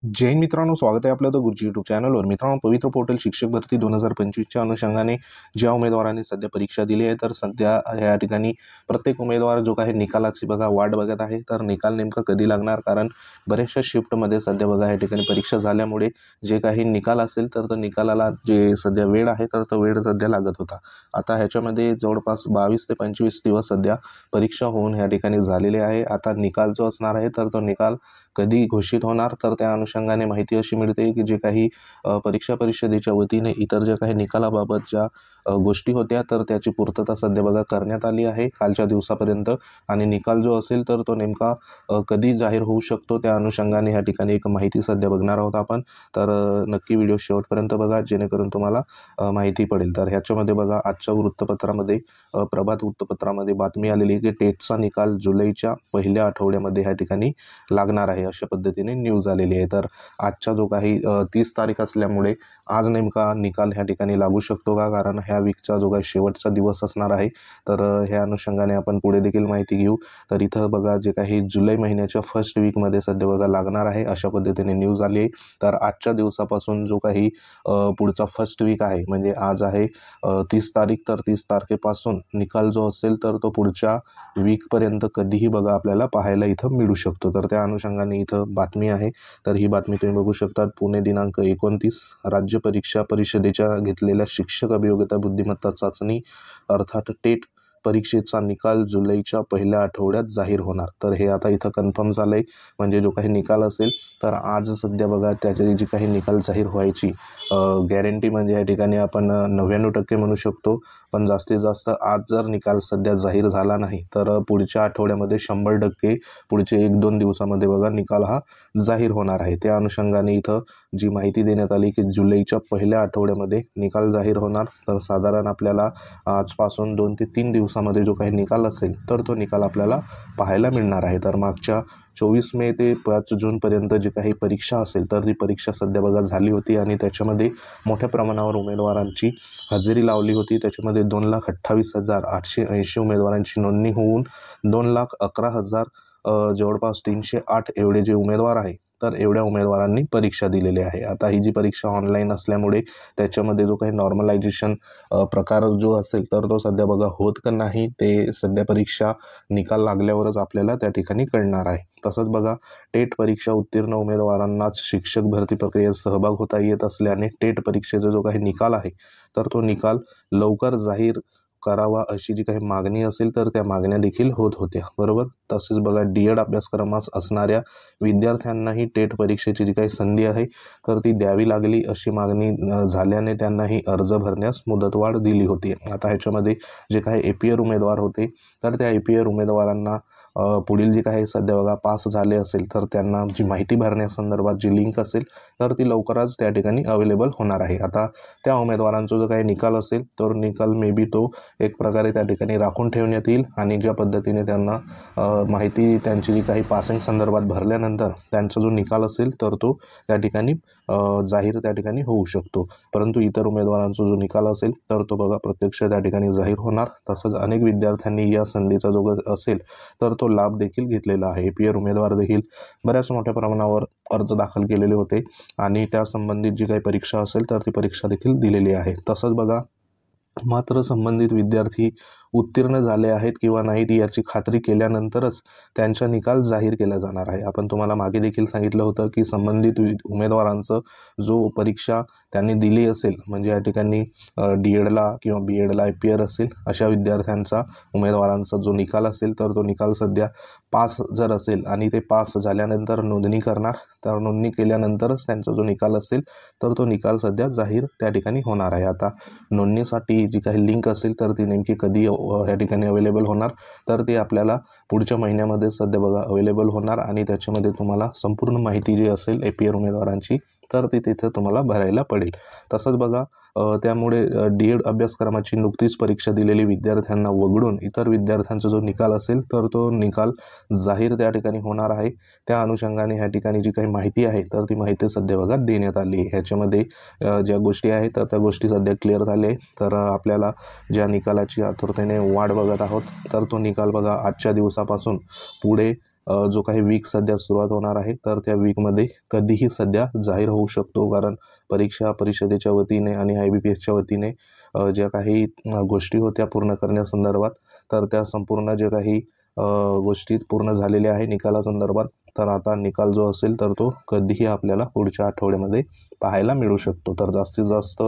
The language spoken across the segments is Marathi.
जैन मित्रांनो, स्वागत आहे आपलं द गुरुजी यूट्यूब चॅनलवर। मित्रांनो, पवित्र पोर्टल शिक्षक भरती 2025च्या अनुषंगाने ज्या उमेदवारांनी सध्या परीक्षा दिली आहे, तर सध्या या ठिकाणी प्रत्येक उमेदवार जो काही निकालाची वाट बघत आहे। तर निकाल नेमका कधी लागणार, कारण बऱ्याचशा शिफ्टमध्ये सध्या या ठिकाणी परीक्षा झाल्यामुळे जे काही निकाल असेल तर तो निकालाला जे सध्या वेळ आहे तर तो वेळ सध्या लागत होता। आता ह्याच्यामध्ये जवळपास 22 ते 25 दिवस सध्या परीक्षा होऊन या ठिकाणी झालेले आहे। आता निकाल जो असणार आहे तर तो निकाल कधी घोषित होणार, तर त्या अनुषंगाने माहिती अशी मिळते की जे काही परीक्षा परिषदेच्या वतीने इतर ज्या काही निकालाबाबत ज्या गोष्टी होत्या तर त्याची पूर्तता सध्या करण्यात आली आहे कालच्या दिवसापर्यंत। आणि निकाल जो असेल तर तो नेमका कधी जाहीर होऊ शकतो त्या अनुषंगाने या ठिकाणी एक माहिती सध्या बघणार आहोत आपण। तर नक्की व्हिडिओ शेवटपर्यंत बघा, जेणेकरून तुम्हाला माहिती पडेल। तर ह्याच्यामध्ये बघा, आजच्या वृत्तपत्रामध्ये प्रभात वृत्तपत्रामध्ये बातमी आलेली की टेटचा निकाल जुलैच्या पहिल्या आठवड्यामध्ये या ठिकाणी लागणार आहे, अशा पद्धतीने न्यूज आलेली आहे। तर आजचा जो काही 30 तारीख असल्यामुळे आज नेमका निकाल ह्या ठिकाणी लागू शकतो का, कारण ह्या वीकचा जो काही शेवटचा दिवस असणार आहे। तर ह्या अनुषंगाने आपण पुढे देखील माहिती घेऊ। तर इथं बघा, जे काही जुलै महिन्याच्या फर्स्ट वीकमध्ये सध्या लागणार आहे, अशा पद्धतीने न्यूज आली आहे। तर आजच्या दिवसापासून जो काही पुढचा फर्स्ट वीक आहे, म्हणजे आज आहे 30 तारीख, तर 30 तारखेपासून निकाल जो असेल तर तो पुढच्या वीकपर्यंत कधीही आपल्याला पाहायला इथं मिळू शकतो। तर त्या अनुषंगाने इथं बातमी आहे। तर ही बातमी तुम्ही बघू शकता। पुणे दिनांक 29, राज्य परीक्षा परिषदेच्या घेतलेल्या शिक्षक अभियोग्यता बुद्धिमत्ता चाचणी अर्थात टेट परीक्षेचा निकाल जुलैच्या पहिल्या आठवड्यात जाहीर होणार। तर हे आता इथं कन्फर्म झालं आहे, म्हणजे जो काही निकाल असेल तर आज सध्या त्याची जी काही निकाल जाहीर व्हायची गॅरंटी म्हणजे या ठिकाणी आपण 99% म्हणू शकतो। पण जास्तीत जास्त आज जर निकाल सध्या जाहीर झाला नाही तर पुढच्या आठवड्यामध्ये 100% पुढचे 1-2 दिवसामध्ये निकाल हा जाहीर होणार आहे। त्या अनुषंगाने इथं जी माहिती देण्यात आली की जुलैच्या पहिल्या आठवड्यामध्ये निकाल जाहीर होणार। तर साधारण आपल्याला आजपासून 2 ते 3 दिवसामध्ये जो काही निकाल असेल तर तो निकाल आपल्याला पाहायला मिळणार आहे। तर मागच्या 24 मे ते 5 जूनपर्यंत जी काही परीक्षा असेल तर ती परीक्षा सध्या झाली होती आणि त्याच्यामध्ये मोठ्या प्रमाणावर उमेदवारांची हजेरी लावली होती। त्याच्यामध्ये 2,28,880 उमेदवारांची नोंदणी होऊन 2,11,000 जवळपास 308 एवढे जे उमेदवार आहे तर एवढ्या उमेदवारांनी परीक्षा दिलेली आहे। आता ही जी परीक्षा ऑनलाईन असल्यामुळे त्याच्यामध्ये जो काही नॉर्मलायझेशन प्रकार जो असेल तर तो सध्या होत का नाही, ते सध्या परीक्षा निकाल लागल्यावरच आपल्याला त्या ठिकाणी कळणार आहे। तसंच टेट परीक्षा उत्तीर्ण उमेदवारांनाच शिक्षक भरती प्रक्रियेत सहभाग होता येत असल्याने टेट परीक्षेचा जो काही निकाल आहे तर तो निकाल लवकर जाहीर करावा अशी जी काही मागणी असेल तर त्या मागण्या देखील होत होत्या, बरोबर। तसेच डीएड अभ्यासक्रमास असणाऱ्या विद्यार्थ्यांनाही टेट परीक्षेची जी काही संधी आहे तर ती द्यावी लागली अशी मागणी झाल्याने त्यांनाही अर्ज भरण्यास मुदतवाढ दिली होती। आता ह्याच्यामध्ये जे काही एपीयर उमेदवार होते तर त्या एपीयर उमेदवारांना पुढील जे काही सध्या पास झाले असेल तर त्यांना जी माहिती भरण्यासंदर्भात जी लिंक असेल तर ती लवकरच त्या ठिकाणी अवेलेबल होणार आहे। आता त्या उमेदवारांचा जो काही निकाल असेल तर निकाल मे बी तो एक प्रकारे त्या ठिकाणी राखून ठेवण्यात येईल आणि ज्या पद्धतीने त्यांना माहिती त्यांची जी काही पासिंग संदर्भात भरल्यानंतर त्यांचा जो निकाल असेल तर तो त्या ठिकाणी जाहीर त्या ठिकाणी होऊ शकतो। परंतु इतर उमेदवारांचा जो निकाल असेल तर तो प्रत्यक्ष त्या ठिकाणी जाहीर होणार। तसंच अनेक विद्यार्थ्यांनी या संधीचा जो असेल तर तो लाभ देखील घेतलेला आहे। एपीयर उमेदवार देखील बऱ्याच मोठ्या प्रमाणावर अर्ज दाखल केलेले होते आणि त्या संबंधित जी काही परीक्षा असेल तर ती परीक्षा देखील दिलेली आहे। तसंच मात्र संबंधित विद्यार्थी उत्तीर्ण झाले आहेत किंवा नाहीत याची खात्री केल्यानंतरच त्यांचा निकाल जाहीर केला जाणार आहे। आपण तुम्हाला मागे देखील सांगितलं होतं की संबंधित उमेदवारांचं जो परीक्षा त्यांनी दिली असेल, म्हणजे या ठिकाणी डीएडला किंवा बीएडला एपीयर असेल अशा विद्यार्थ्यांचा उमेदवारांचा जो निकाल असेल तर तो निकाल सध्या पास जर असेल आणि ते पास झाल्यानंतर नोंदणी करणार, तर नोंदणी केल्यानंतरच त्यांचा जो निकाल असेल तर तो निकाल सध्या जाहीर त्या ठिकाणी होणार आहे। आता नोंदणीसाठी जी काही लिंक असेल तर ती नेमकी कधी या ठिकाणी अवेलेबल होणार, तर ते आपल्याला पुढच्या महिन्यामध्ये सध्या अवेलेबल होणार आणि त्याच्यामध्ये तुम्हाला संपूर्ण माहिती जी असेल एपीयर उमेदवारांची तर ती तिथे तुम्हाला भरायला पडेल। तसंच त्यामुळे डीएड अभ्यासक्रमाची नुकतीच परीक्षा दिलेली विद्यार्थ्यांना वगळून इतर विद्यार्थ्यांचा जो निकाल असेल तर तो निकाल जाहीर त्या ठिकाणी होणार आहे। त्या अनुषंगाने ह्या ठिकाणी जी काही माहिती आहे तर ती माहिती सध्या देण्यात आली आहे। ह्याच्यामध्ये ज्या गोष्टी आहेत तर त्या गोष्टी सध्या क्लिअर झाल्या आहे। तर आपल्याला ज्या निकालाची आतुरतेने वाट बघत आहोत तर तो निकाल आजच्या दिवसापासून पुढे जो काही वीक सध्या सुरुवात होणार आहे तर त्या वीकमध्ये कधीही सध्या जाहीर होऊ शकतो, कारण परीक्षा परिषदेच्या वतीने आणि IBPSच्या वतीने ज्या काही गोष्टी होत्या पूर्ण करण्यासंदर्भात, तर त्या संपूर्ण जे काही गोष्टी पूर्ण झालेल्या आहे निकालासंदर्भात, तर आता निकाल जो असेल तर तो कधीही आपल्याला पुढच्या आठवड्यामध्ये पाहायला मिळू शकतो. तर जास्तीत जास्त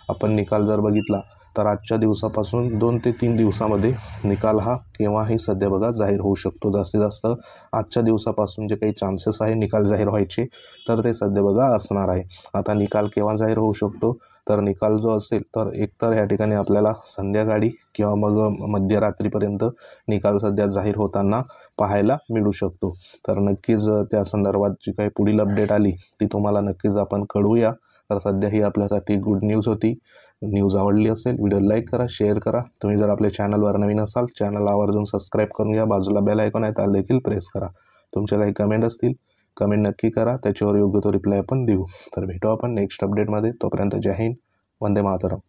आपण निकाल जर बघितला तर आजच्या दिवसापासून 2 ते 3 दिवसामध्ये निकाल हा केव्हाही सध्या बघा जाहीर होऊ शकतो. जास्तीत जास्त आजच्या दिवसापासून जे काही चान्सेस आहे निकाल जाहीर व्हायचे तर ते सध्या बघा असणार आहे. आता निकाल केव्हा जाहीर होऊ शकतो, तर निकाल जो असेल तर एकतर या ठिकाणी आपल्याला संध्याकाळी किंवा मग मध्यरात्रीपर्यंत निकाल सध्या जाहीर होताना पाहायला मिळू शकतो. तर नक्कीच त्या संदर्भात जी काही पुढील अपडेट आली ती तुम्हाला नक्कीच आपण कळवूया. तर सध्या ही आपल्यासाठी गुड न्यूज होती. न्यूज आवडली असेल व्हिडिओ लाईक करा, शेअर करा. तुम्ही जर आपल्या चॅनलवर नवीन असाल चॅनल आवर्जून सबस्क्राईब करून घ्या. बाजूला बेल आयकॉन आहे त्याला देखील प्रेस करा. तुमच्या काही कमेंट असतील कमेंट नक्की करा, त्याच्यावर योग्य तो रिप्लाय आपण देऊ. तर भेटू आपण नेक्स्ट अपडेटमध्ये. तोपर्यंत जय हिंद, वंदे मातरम.